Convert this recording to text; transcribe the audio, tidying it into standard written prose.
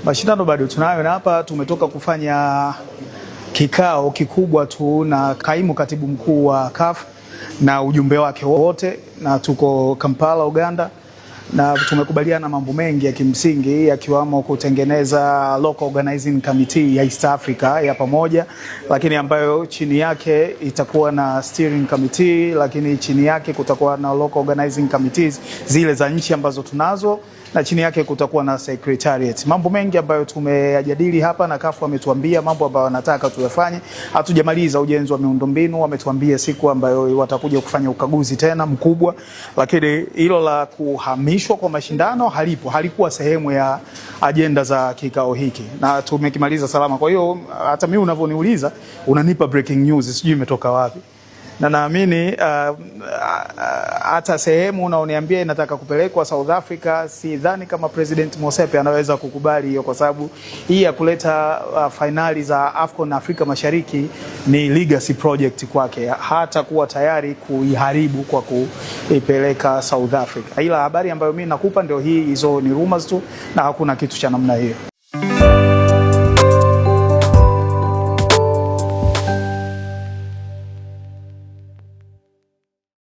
Mashindano bado tunayo, na hapa tumetoka kufanya kikao kikubwa tu na kaimu katibu mkuu wa CAF na ujumbe wake wote, na tuko Kampala, Uganda, na tumekubaliana mambo mengi ya kimsingi yakiwamo kutengeneza local organizing committee ya East Africa ya pamoja, lakini ambayo chini yake itakuwa na steering committee, lakini chini yake kutakuwa na local organizing committees zile za nchi ambazo tunazo, na chini yake kutakuwa na secretariat. Mambo mengi ambayo tumeyajadili hapa, na CAF wametuambia mambo ambayo wanataka tuyafanye. Hatujamaliza ujenzi wa miundombinu, wametuambia siku ambayo watakuja kufanya ukaguzi tena mkubwa, lakini hilo la kuhamishwa kwa mashindano halikuwa sehemu ya ajenda za kikao hiki, na tumekimaliza salama. Kwa hiyo hata mimi unavyoniuliza unanipa breaking news, sijui imetoka wapi, na naamini hata sehemu unaoniambia inataka kupelekwa South Africa, sidhani kama President Motsepe anaweza kukubali hiyo, kwa sababu hii ya kuleta finali za AFCON na Afrika Mashariki ni legacy project kwake, hata kuwa tayari kuiharibu kwa kuipeleka South Africa. Ila habari ambayo mimi nakupa ndio hii, hizo ni rumors tu na hakuna kitu cha namna hiyo.